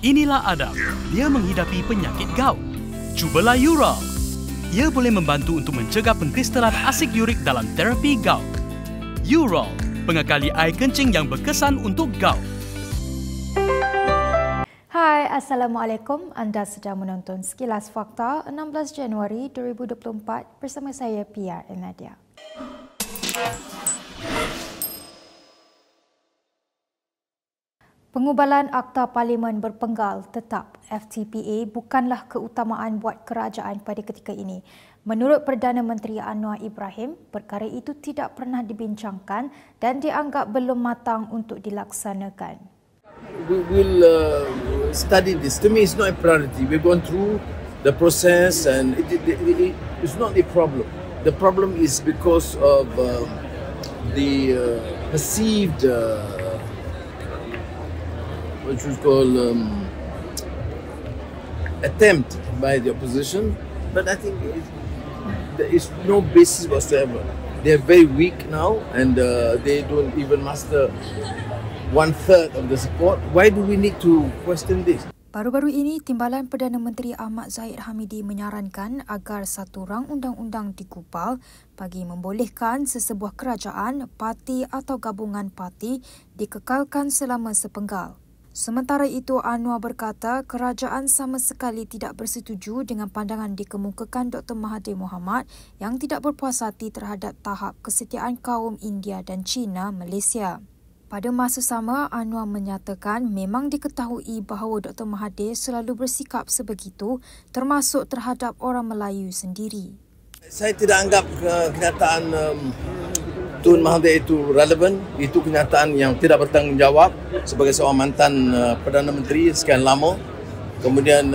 Inilah Adam. Dia menghidapi penyakit gout. Cubalah Ural. Ia boleh membantu untuk mencegah pengkristalan asid urik dalam terapi gout. Ural, pengekali air kencing yang berkesan untuk gout. Hai, Assalamualaikum. Anda sedang menonton Sekilas Fakta 16 Januari 2024 bersama saya Pia Nadia. Pengubalan Akta Parlimen berpenggal tetap FTPA bukanlah keutamaan buat kerajaan pada ketika ini. Menurut Perdana Menteri Anwar Ibrahim, perkara itu tidak pernah dibincangkan dan dianggap belum matang untuk dilaksanakan. We will study this. To me, it's not a priority. We've gone through the process and it's not the problem. The problem is because of the perceived which was called attempt by the opposition, but I think there is no basis whatsoever. They are very weak now and they don't even muster 1/3 of the support. Why do we need to question this? Baru-baru ini, Timbalan Perdana Menteri Ahmad Zahid Hamidi menyarankan agar satu rang undang-undang digubal bagi membolehkan sesebuah kerajaan, parti atau gabungan parti dikekalkan selama sepenggal. Sementara itu, Anwar berkata kerajaan sama sekali tidak bersetuju dengan pandangan dikemukakan Dr. Mahathir Mohamad yang tidak berpuas hati terhadap tahap kesetiaan kaum India dan China Malaysia. Pada masa sama, Anwar menyatakan memang diketahui bahawa Dr. Mahathir selalu bersikap sebegitu termasuk terhadap orang Melayu sendiri. Saya tidak anggap kenyataan Tun Mahathir itu relevan. Itu kenyataan yang tidak bertanggungjawab sebagai seorang mantan Perdana Menteri sekian lama. Kemudian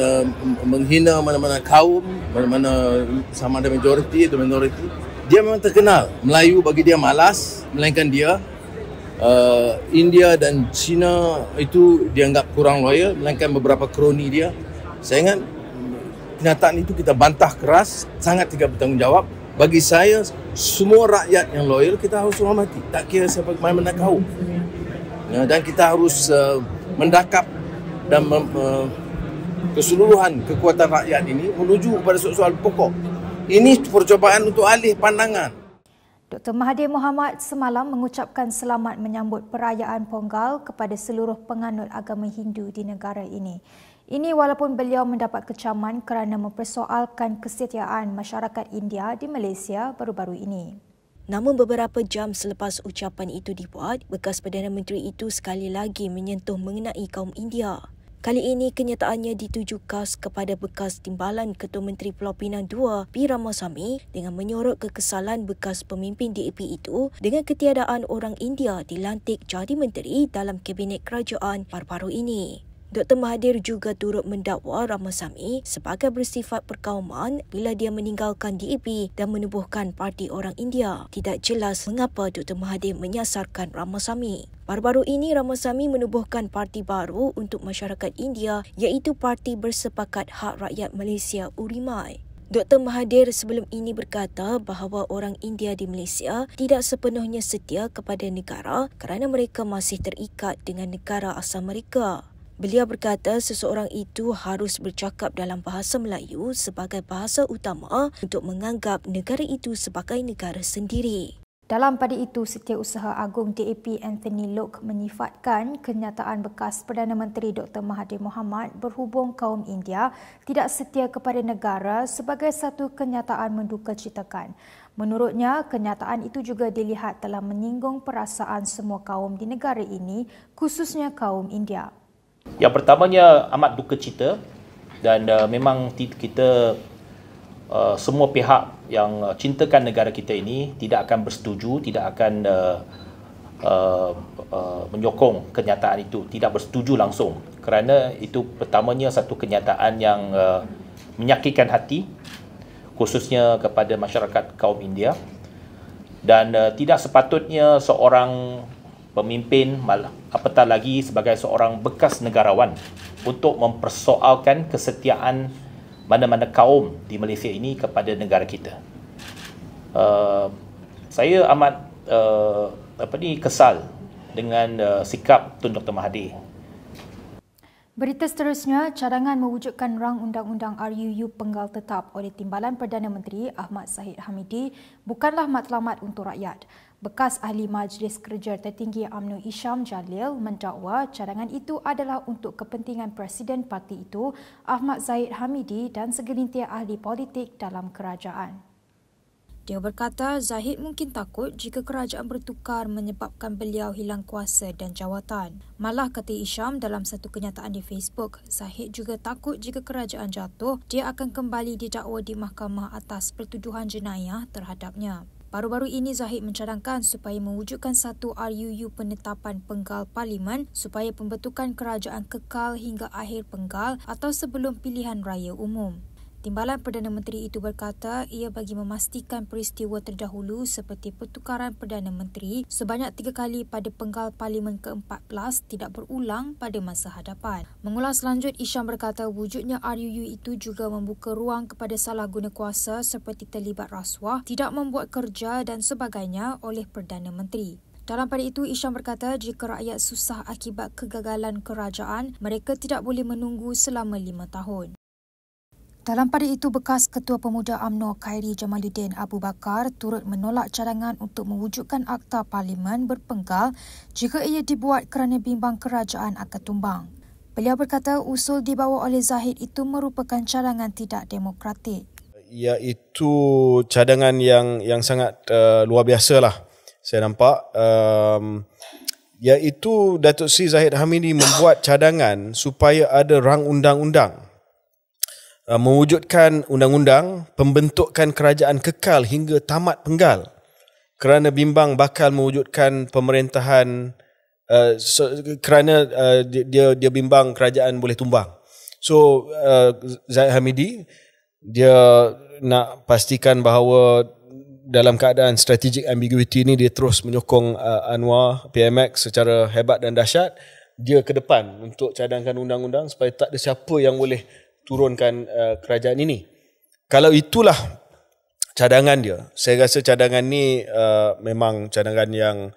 menghina mana-mana kaum, mana-mana sama ada majoriti atau minoriti. Dia memang terkenal. Melayu bagi dia malas, melainkan dia India dan China itu dianggap kurang loyal, melainkan beberapa kroni dia. Saya ingat kenyataan itu kita bantah keras, sangat tidak bertanggungjawab. Bagi saya, semua rakyat yang loyal kita harus hormati. Tak kira siapa mana kaum. Dan kita harus mendakap dan keseluruhan kekuatan rakyat ini menuju kepada soal pokok. Ini percobaan untuk alih pandangan. Dr. Mahathir Mohamad semalam mengucapkan selamat menyambut perayaan Pongal kepada seluruh penganut agama Hindu di negara ini. Ini walaupun beliau mendapat kecaman kerana mempersoalkan kesetiaan masyarakat India di Malaysia baru-baru ini. Namun beberapa jam selepas ucapan itu dibuat, bekas Perdana Menteri itu sekali lagi menyentuh mengenai kaum India. Kali ini kenyataannya dituju khas kepada bekas Timbalan Ketua Menteri Pulau Pinang II, P. Ramasamy dengan menyorot kekesalan bekas pemimpin DAP itu dengan ketiadaan orang India dilantik jadi menteri dalam Kabinet Kerajaan baru-baru ini. Dr. Mahathir juga turut mendakwa Ramasamy sebagai bersifat perkauman bila dia meninggalkan DAP dan menubuhkan Parti Orang India. Tidak jelas mengapa Dr. Mahathir menyasarkan Ramasamy. Baru-baru ini Ramasamy menubuhkan parti baru untuk masyarakat India iaitu Parti Bersepakat Hak Rakyat Malaysia Urimai. Dr. Mahathir sebelum ini berkata bahawa orang India di Malaysia tidak sepenuhnya setia kepada negara kerana mereka masih terikat dengan negara asal mereka. Beliau berkata seseorang itu harus bercakap dalam bahasa Melayu sebagai bahasa utama untuk menganggap negara itu sebagai negara sendiri. Dalam pada itu, Setiausaha Agung DAP Anthony Loke menyifatkan kenyataan bekas Perdana Menteri Dr. Mahathir Mohamad berhubung kaum India tidak setia kepada negara sebagai satu kenyataan mendukacitakan. Menurutnya, kenyataan itu juga dilihat telah menyinggung perasaan semua kaum di negara ini, khususnya kaum India. Yang pertamanya amat duka cita dan memang kita semua pihak yang cintakan negara kita ini tidak akan bersetuju, tidak akan menyokong kenyataan itu, tidak bersetuju langsung kerana itu pertamanya satu kenyataan yang menyakitkan hati khususnya kepada masyarakat kaum India dan tidak sepatutnya seorang pemimpin, apatah lagi sebagai seorang bekas negarawan untuk mempersoalkan kesetiaan mana-mana kaum di Malaysia ini kepada negara kita. Saya amat kesal dengan sikap Tun Dr. Mahathir. Berita seterusnya, cadangan mewujudkan rang undang-undang RUU penggal tetap oleh Timbalan Perdana Menteri Ahmad Zahid Hamidi bukanlah matlamat untuk rakyat. Bekas Ahli Majlis Kerja Tertinggi UMNO Isham Jalil mendakwa cadangan itu adalah untuk kepentingan Presiden parti itu, Ahmad Zahid Hamidi dan segelintir ahli politik dalam kerajaan. Dia berkata Zahid mungkin takut jika kerajaan bertukar menyebabkan beliau hilang kuasa dan jawatan. Malah kata Isham dalam satu kenyataan di Facebook, Zahid juga takut jika kerajaan jatuh, dia akan kembali didakwa di mahkamah atas pertuduhan jenayah terhadapnya. Baru-baru ini Zahid mencadangkan supaya mewujudkan satu RUU penetapan penggal parlimen supaya pembentukan kerajaan kekal hingga akhir penggal atau sebelum pilihan raya umum. Timbalan Perdana Menteri itu berkata ia bagi memastikan peristiwa terdahulu seperti pertukaran Perdana Menteri sebanyak 3 kali pada penggal Parlimen ke-14 tidak berulang pada masa hadapan. Mengulas lanjut, Isham berkata wujudnya RUU itu juga membuka ruang kepada salah guna kuasa seperti terlibat rasuah, tidak membuat kerja dan sebagainya oleh Perdana Menteri. Dalam pada itu, Isham berkata jika rakyat susah akibat kegagalan kerajaan, mereka tidak boleh menunggu selama 5 tahun. Dalam pada itu, bekas Ketua Pemuda UMNO Khairi Jamaluddin Abu Bakar turut menolak cadangan untuk mewujudkan Akta Parlimen berpenggal jika ia dibuat kerana bimbang kerajaan akan tumbang. Beliau berkata usul dibawa oleh Zahid itu merupakan cadangan tidak demokratik. Iaitu cadangan yang sangat luar biasa lah. Saya nampak iaitu Datuk Seri Zahid Hamidi membuat cadangan supaya ada rang undang-undang mewujudkan undang-undang pembentukan kerajaan kekal hingga tamat penggal kerana bimbang bakal mewujudkan pemerintahan kerana dia bimbang kerajaan boleh tumbang. So Zahid Hamidi dia nak pastikan bahawa dalam keadaan strategic ambiguity ni dia terus menyokong Anwar PMX secara hebat dan dahsyat. Dia ke depan untuk cadangkan undang-undang supaya tak ada siapa yang boleh turunkan kerajaan ini. Kalau itulah cadangan dia, saya rasa cadangan ni memang cadangan yang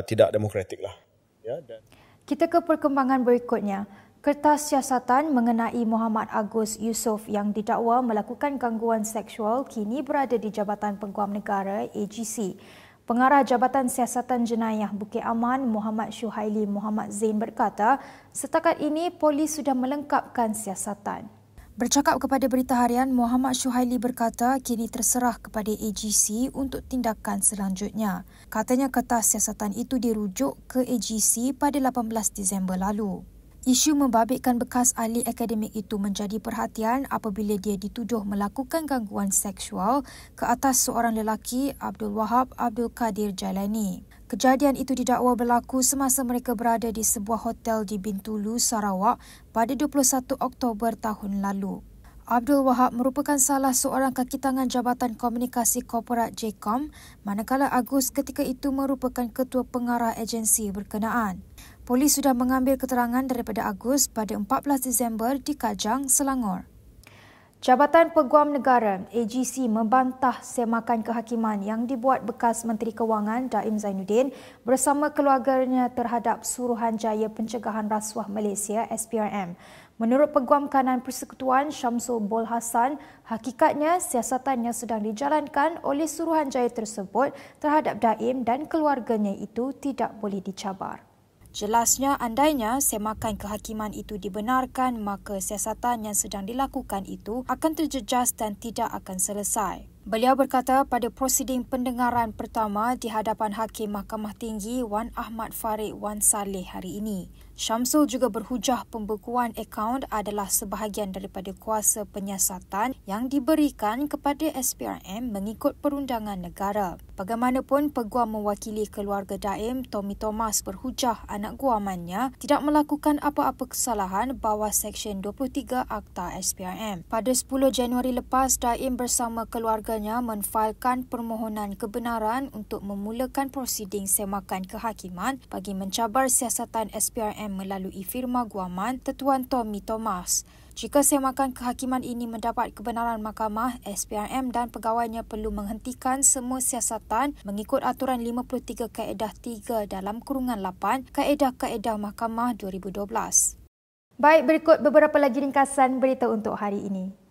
tidak demokratik lah. Ya, dan kita ke perkembangan berikutnya. Kertas siasatan mengenai Muhammad Agus Yusof yang didakwa melakukan gangguan seksual kini berada di Jabatan Peguam Negara AGC. Pengarah Jabatan Siasatan Jenayah Bukit Aman, Muhammad Syuhaili Muhammad Zain berkata, setakat ini polis sudah melengkapkan siasatan. Bercakap kepada Berita Harian, Muhammad Syuhaili berkata kini terserah kepada AGC untuk tindakan selanjutnya. Katanya kertas siasatan itu dirujuk ke AGC pada 18 Disember lalu. Isu membabitkan bekas ahli akademik itu menjadi perhatian apabila dia dituduh melakukan gangguan seksual ke atas seorang lelaki, Abdul Wahab Abdul Kadir Jailani. Kejadian itu didakwa berlaku semasa mereka berada di sebuah hotel di Bintulu, Sarawak pada 21 Oktober tahun lalu. Abdul Wahab merupakan salah seorang kaki tangan Jabatan Komunikasi Korporat JCOM, manakala Agus ketika itu merupakan ketua pengarah agensi berkenaan. Polis sudah mengambil keterangan daripada Agus pada 14 Disember di Kajang, Selangor. Jabatan Peguam Negara AGC membantah semakan kehakiman yang dibuat bekas Menteri Kewangan Daim Zainuddin bersama keluarganya terhadap Suruhanjaya Pencegahan Rasuah Malaysia SPRM. Menurut Peguam Kanan Persekutuan Syamsul Bol Hassan, hakikatnya siasatan yang sedang dijalankan oleh Suruhanjaya tersebut terhadap Daim dan keluarganya itu tidak boleh dicabar. Jelasnya, andainya semakan kehakiman itu dibenarkan, maka siasatan yang sedang dilakukan itu akan terjejas dan tidak akan selesai. Beliau berkata pada prosiding pendengaran pertama di hadapan Hakim Mahkamah Tinggi Wan Ahmad Farid Wan Saleh hari ini. Syamsul juga berhujah pembekuan akaun adalah sebahagian daripada kuasa penyiasatan yang diberikan kepada SPRM mengikut perundangan negara. Bagaimanapun, peguam mewakili keluarga Daim, Tommy Thomas berhujah anak guamannya tidak melakukan apa-apa kesalahan bawah Seksyen 23 Akta SPRM. Pada 10 Januari lepas, Daim bersama keluarganya menfailkan permohonan kebenaran untuk memulakan prosiding semakan kehakiman bagi mencabar siasatan SPRM melalui firma guaman Tuan Tommy Thomas. Jika semakan kehakiman ini mendapat kebenaran mahkamah, SPRM dan pegawainya perlu menghentikan semua siasatan mengikut aturan 53 Kaedah 3 dalam kurungan 8 Kaedah-Kaedah Mahkamah 2012. Baik, berikut beberapa lagi ringkasan berita untuk hari ini.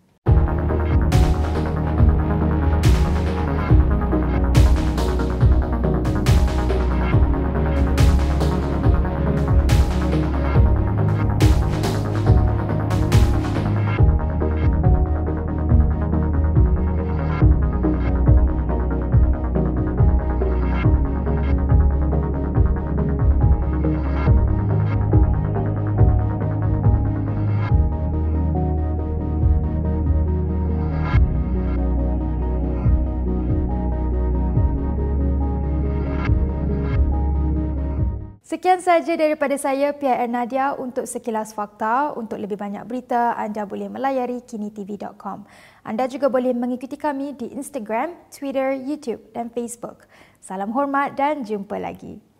Sekian sahaja daripada saya, Pia Nadia, untuk Sekilas Fakta. Untuk lebih banyak berita, anda boleh melayari kinitv.com. Anda juga boleh mengikuti kami di Instagram, Twitter, YouTube dan Facebook. Salam hormat dan jumpa lagi.